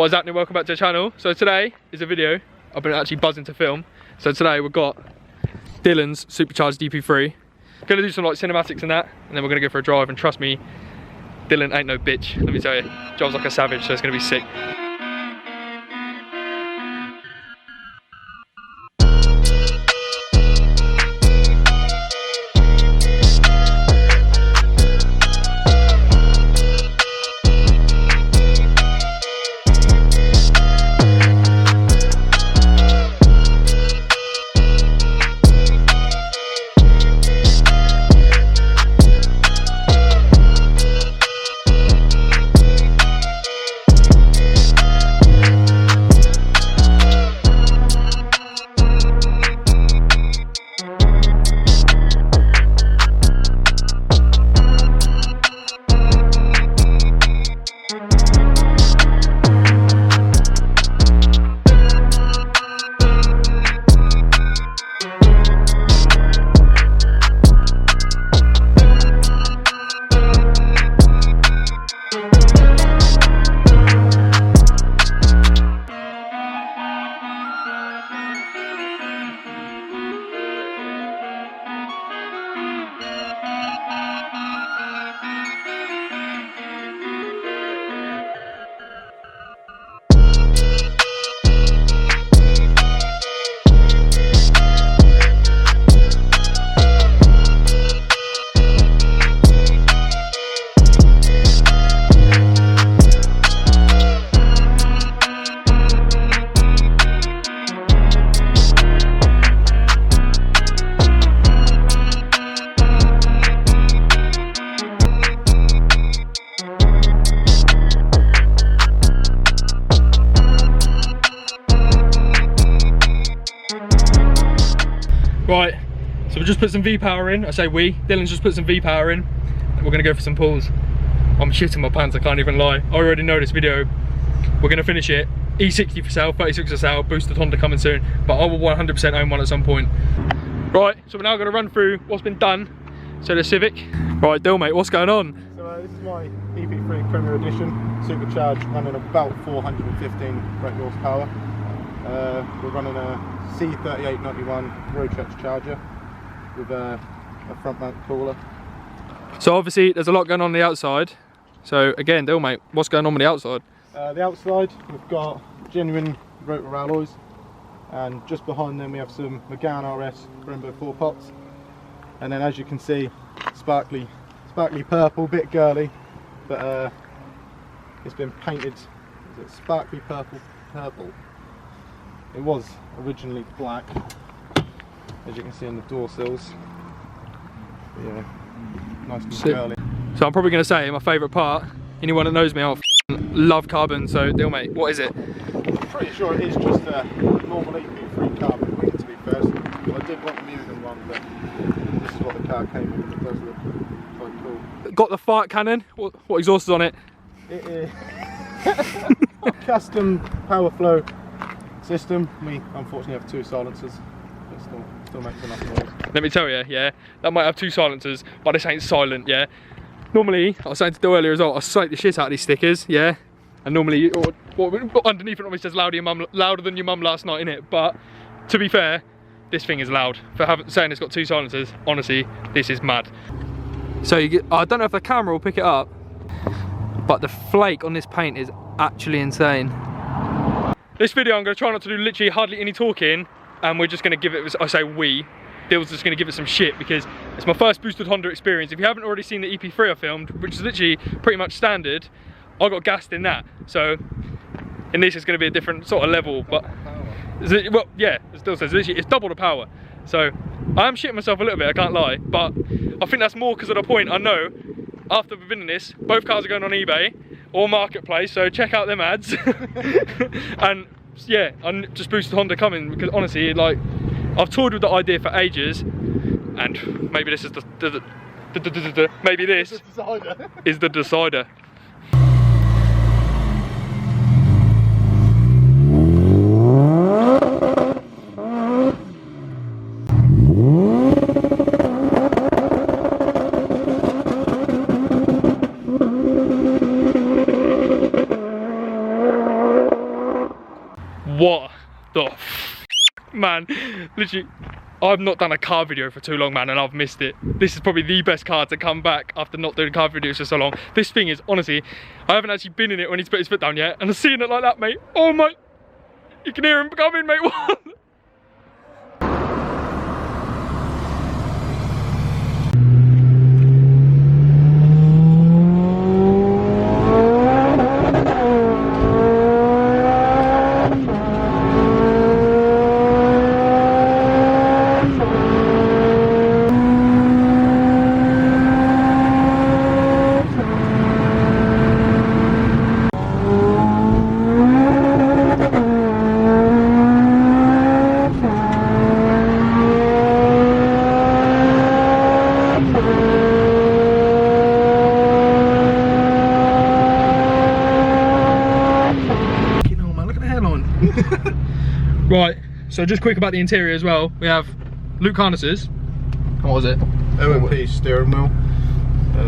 What is happening? Welcome back to the channel. So today is a video I've been actually buzzing to film. So today we've got Dylan's Supercharged DP3. Gonna do some like cinematics and that, and then we're gonna go for a drive, and trust me, Dylan ain't no bitch, let me tell you. Drives like a savage, so it's gonna be sick. Right, so we just put some V-power in. I say we, Dylan's just put some V-power in, and we're gonna go for some pulls. I'm shitting my pants, I can't even lie. I already know this video. We're gonna finish it. E60 for sale, 36 for sale, boosted Honda coming soon, but I will 100% own one at some point. Right, so we're now gonna run through what's been done. So the Civic. Right, Dill mate, what's going on? So this is my EP3 Premier Edition, Supercharged, running about 415 brake horsepower. We're running a C3891 road stretch charger with a front mount cooler. So obviously there's a lot going on the outside. So again, Dill mate, what's going on with the outside? The outside we've got genuine rotor alloys, and just behind them we have some McGowan RS Brembo 4 pots. And then as you can see, sparkly purple, bit girly, but it's been painted. Is it sparkly purple? It was originally black, as you can see on the door sills. Yeah, nice and girly. So I'm probably going to say my favourite part. Anyone that knows me, I love carbon. So Dill mate, what is it? I'm pretty sure it is just a normal EP3 carbon wing, to be fair. I did want the Mugen one, but this is what the car came with. It does look quite cool. Got the fart cannon. What exhaust is on it? It is custom power flow system. We unfortunately have 2 silencers. It still makes enough noise. Let me tell you, yeah, that might have 2 silencers, but this ain't silent, yeah. Normally, I was saying to Dill earlier as well, I slate the shit out of these stickers, yeah. And normally, underneath it normally says louder than your mum last night, innit? But to be fair, this thing is loud. For saying it's got 2 silencers, honestly, this is mad. So I don't know if the camera will pick it up, but the flake on this paint is actually insane. This video I'm going to try not to do literally hardly any talking, and we're just going to give it, I say we, Dill's just going to give it some shit because it's my first boosted Honda experience. If you haven't already seen the EP3 I filmed, which is literally pretty much standard, I got gassed in that. So in this it's going to be a different sort of level, but well, yeah, as Dill says, literally it's double the power. So I am shitting myself a little bit, I can't lie, but I think that's more because of the point I know after winning this, both cars are going on eBay or Marketplace, so check out them ads. And yeah, I'm just boosted Honda coming because honestly, like, I've toyed with the idea for ages, and maybe this is maybe this is the decider. What the man, literally, I've not done a car video for too long, man, and I've missed it. This is probably the best car to come back after not doing car videos for so long. This thing is, honestly, I haven't actually been in it when he's put his foot down yet, and seeing it like that, mate, oh my, you can hear him coming, mate, what? Right, so just quick about the interior as well. We have Luke harnesses. What was it? OMP steering wheel.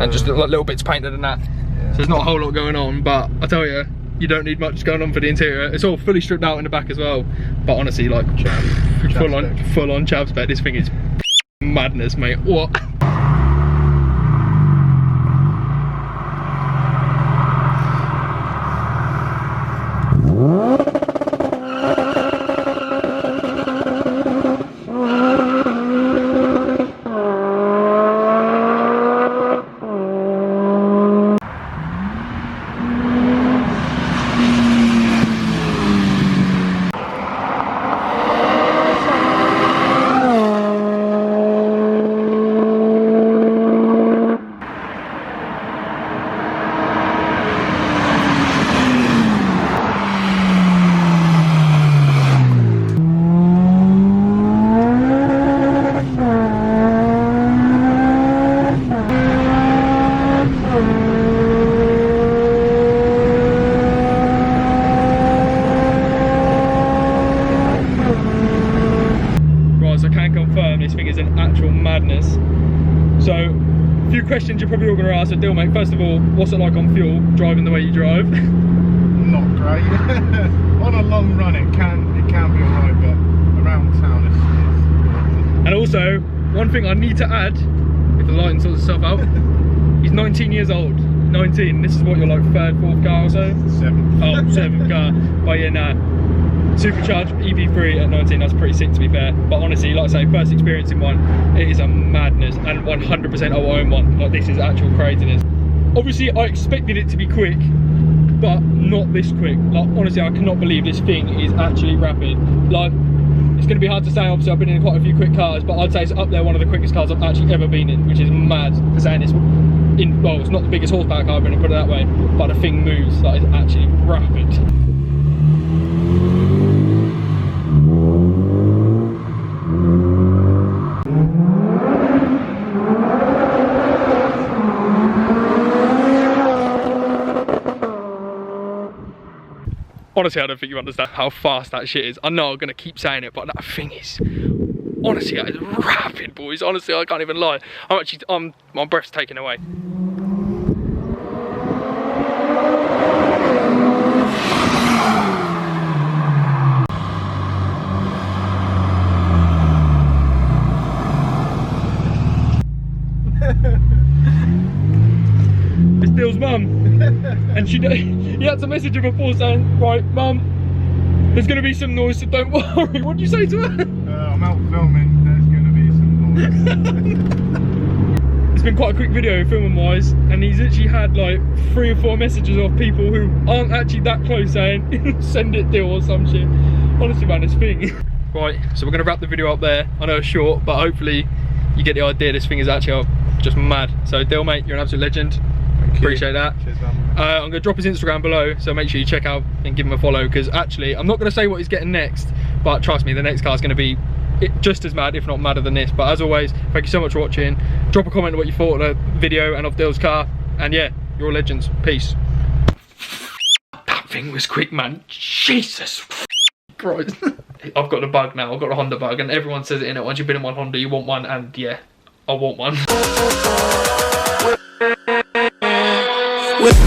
And just little bits painted and that. Yeah. So there's not a whole lot going on, but I tell you, you don't need much going on for the interior. It's all fully stripped out in the back as well. But honestly, like full on chav spec. This thing is madness, mate. What? This thing is an actual madness. So, a few questions you're probably all going to ask. So, Dill, mate, first of all, what's it like on fuel, driving the way you drive? Not great. On a long run, it can be alright, but around town it's... And also, one thing I need to add, if the lighting sorts itself out, he's 19 years old. 19. This is what, you're like third, fourth car or so? Seventh. Oh, seventh car. But yeah, nah. Supercharged EP3 at 19, that's pretty sick to be fair. But honestly, like I say, first experience in one, it is a madness, and 100% I will own one. Like, this is actual craziness. Obviously, I expected it to be quick, but not this quick. Like, honestly, I cannot believe this thing is actually rapid. Like, it's going to be hard to say, obviously I've been in quite a few quick cars, but I'd say it's up there one of the quickest cars I've actually ever been in, which is mad for saying it's in, well, it's not the biggest horsepower car I've been in, put it that way, but the thing moves, like, it's actually rapid. Honestly, I don't think you understand how fast that shit is. I know I'm gonna keep saying it, but that thing is, honestly, it's rapid, boys. Honestly, I can't even lie. My breath's taken away. It's Dill's mum. And he had to message her before saying, right, mum, there's going to be some noise, so don't worry. What did you say to her? I'm out filming, there's going to be some noise. It's been quite a quick video filming wise, and he's actually had like 3 or 4 messages of people who aren't actually that close saying, send it Dill or some shit. Honestly, man, this thing. Right, so we're going to wrap the video up there. I know it's short, but hopefully you get the idea. This thing is actually just mad. So Dill, mate, you're an absolute legend. Appreciate that. Cheers, I'm going to drop his Instagram below, so make sure you check out and give him a follow, because actually I'm not going to say what he's getting next, but trust me, the next car is going to be just as mad, if not madder than this. But as always, thank you so much for watching. Drop a comment on what you thought of the video and of Dill's car, and yeah, you're all legends. Peace. That thing was quick, man. Jesus Christ. I've got the bug now. I've got the Honda bug, and everyone says it in it. Once you've been in one Honda, you want one, and yeah, I want one. With